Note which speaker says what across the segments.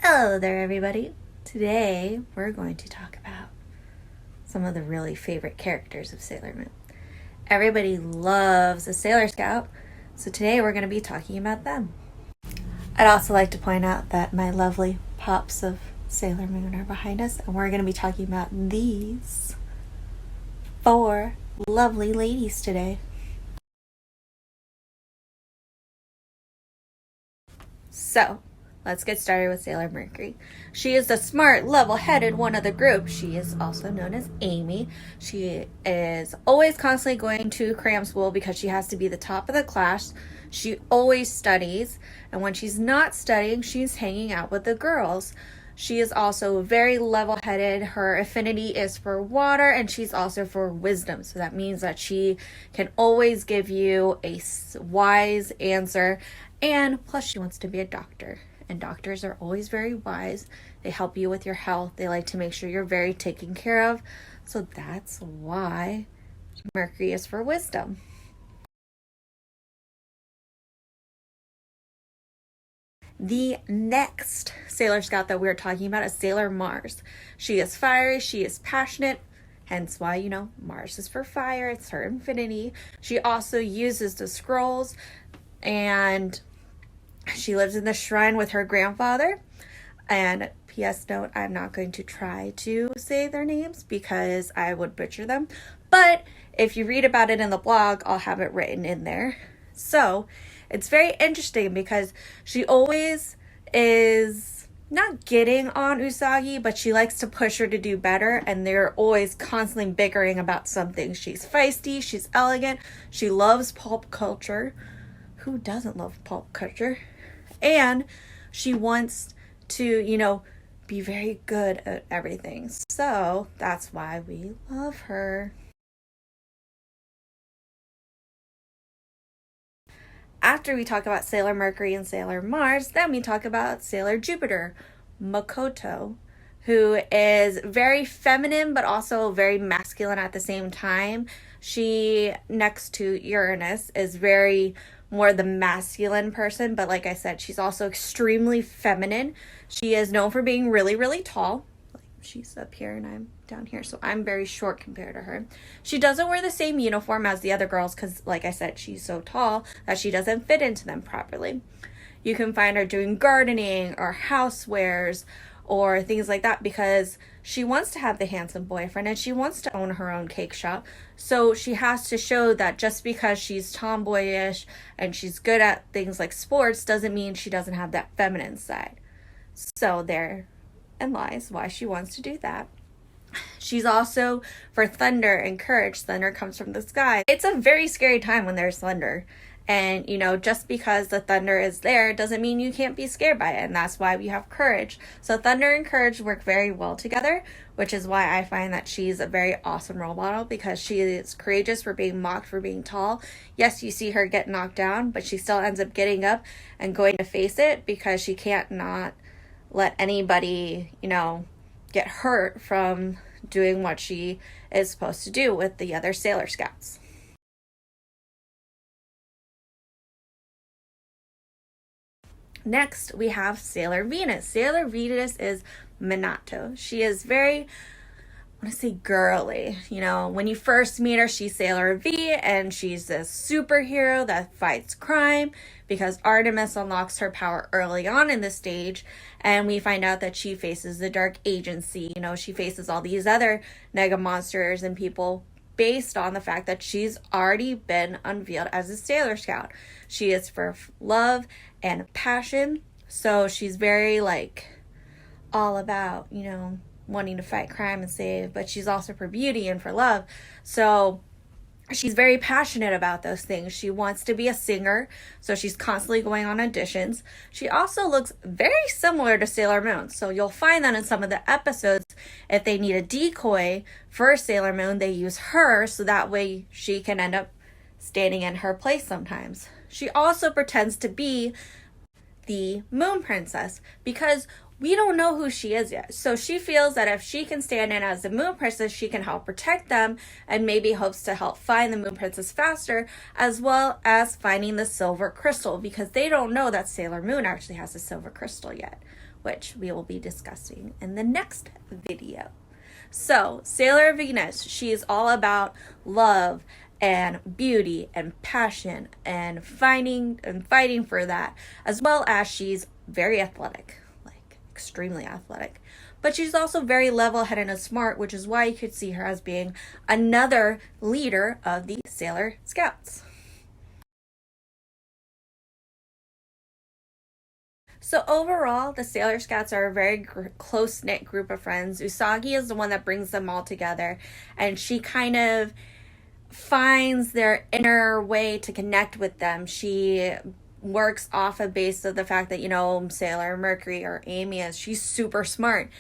Speaker 1: Hello there, everybody. Today we're going to talk about some of the really favorite characters of Sailor Moon. Everybody loves a Sailor Scout, so today we're going to be talking about them. I'd also like to point out that my lovely pops of Sailor Moon are behind us, and we're going to be talking about these 4 lovely ladies today. So, let's get started with Sailor Mercury. She is the smart, level-headed one of the group. She is also known as Amy. She is always constantly going to cram school because she has to be the top of the class. She always studies, and when she's not studying, she's hanging out with the girls. She is also very level-headed. Her affinity is for water, and she's also for wisdom. So that means that she can always give you a wise answer, and plus she wants to be a doctor. And doctors are always very wise. They help you with your health. They like to make sure you're very taken care of. So that's why Mercury is for wisdom. The next Sailor Scout that we're talking about is Sailor Mars. She is fiery, she is passionate, hence why, Mars is for fire. It's her infinity. She also uses the scrolls, and she lives in the shrine with her grandfather. And P.S. note, I'm not going to try to say their names because I would butcher them. But if you read about it in the blog, I'll have it written in there. So it's very interesting because she always is not getting on Usagi, but she likes to push her to do better. And they're always constantly bickering about something. She's feisty, she's elegant, she loves pulp culture. Who doesn't love pulp culture? And she wants to, be very good at everything. So that's why we love her. After we talk about Sailor Mercury and Sailor Mars, then we talk about Sailor Jupiter, Makoto, who is very feminine but also very masculine at the same time. She, next to Uranus, is very more the masculine person, but like I said, she's also extremely feminine. She is known for being really, really tall. She's up here and I'm down here, so I'm very short compared to her. She doesn't wear the same uniform as the other girls because, like I said, she's so tall that she doesn't fit into them properly. You can find her doing gardening or housewares or things like that because she wants to have the handsome boyfriend and she wants to own her own cake shop. So she has to show that just because she's tomboyish and she's good at things like sports doesn't mean she doesn't have that feminine side. So therein lies why she wants to do that. She's also for thunder and courage. Thunder comes from the sky. It's a very scary time when there's thunder. And, just because the thunder is there doesn't mean you can't be scared by it. And that's why we have courage. So thunder and courage work very well together, which is why I find that she's a very awesome role model because she is courageous for being mocked for being tall. Yes, you see her get knocked down, but she still ends up getting up and going to face it because she can't not let anybody, get hurt from doing what she is supposed to do with the other Sailor Scouts. Next, we have Sailor Venus. Sailor Venus is Minato. She is very, I want to say girly. When you first meet her, she's Sailor V, and she's this superhero that fights crime because Artemis unlocks her power early on in the stage, and we find out that she faces the Dark Agency. She faces all these other Nega monsters and people based on the fact that she's already been unveiled as a Sailor Scout. She is for love and passion, so she's very all about wanting to fight crime and save, but she's also for beauty and for love. So she's very passionate about those things. She wants to be a singer, so she's constantly going on auditions. She also looks very similar to Sailor Moon, so you'll find that in some of the episodes, if they need a decoy for Sailor Moon, they use her so that way she can end up standing in her place sometimes. She also pretends to be the Moon Princess because we don't know who she is yet. So she feels that if she can stand in as the Moon Princess, she can help protect them and maybe hopes to help find the Moon Princess faster, as well as finding the silver crystal because they don't know that Sailor Moon actually has a silver crystal yet, which we will be discussing in the next video. So, Sailor Venus, she is all about love and beauty and passion and fighting for that, as well as she's very athletic, like extremely athletic. But she's also very level-headed and smart, which is why you could see her as being another leader of the Sailor Scouts. So overall, the Sailor Scouts are a very close-knit group of friends. Usagi is the one that brings them all together, and she kind of finds their inner way to connect with them. She works off a base of the fact that, Sailor Mercury or Amy she's super smart.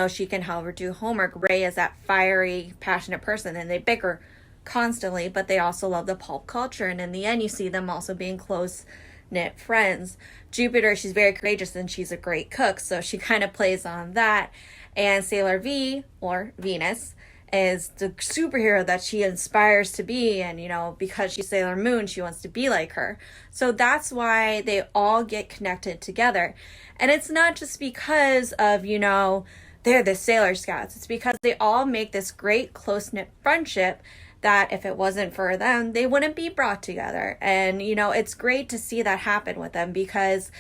Speaker 1: She can help her do homework. Ray is that fiery, passionate person, and they bicker constantly, but they also love the pulp culture, and in the end, you see them also being close-knit friends. Jupiter, she's very courageous and she's a great cook, so she kind of plays on that. And Sailor V, or Venus, is the superhero that she inspires to be, and because she's Sailor Moon, she wants to be like her. So that's why they all get connected together. And it's not just because of, they're the Sailor Scouts. It's because they all make this great close-knit friendship that if it wasn't for them, they wouldn't be brought together. And, it's great to see that happen with them because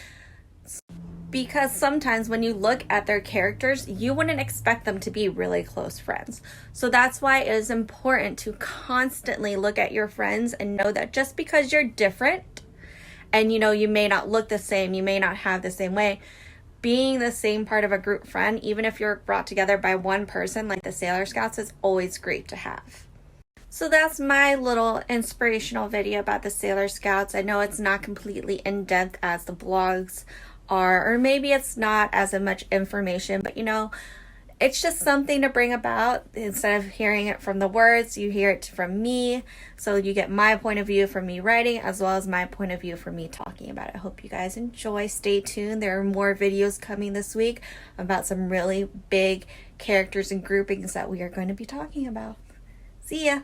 Speaker 1: sometimes when you look at their characters, you wouldn't expect them to be really close friends. So that's why it is important to constantly look at your friends and know that just because you're different and, you may not look the same, you may not have the same way, being the same part of a group friend, even if you're brought together by one person like the Sailor Scouts, is always great to have. So that's my little inspirational video about the Sailor Scouts. I know it's not completely in-depth as the blogs are, or maybe it's not as much information, but it's just something to bring about. Instead of hearing it from the words, you hear it from me. So you get my point of view from me writing, as well as my point of view from me talking about it. I hope you guys enjoy. Stay tuned. There are more videos coming this week about some really big characters and groupings that we are going to be talking about. See ya!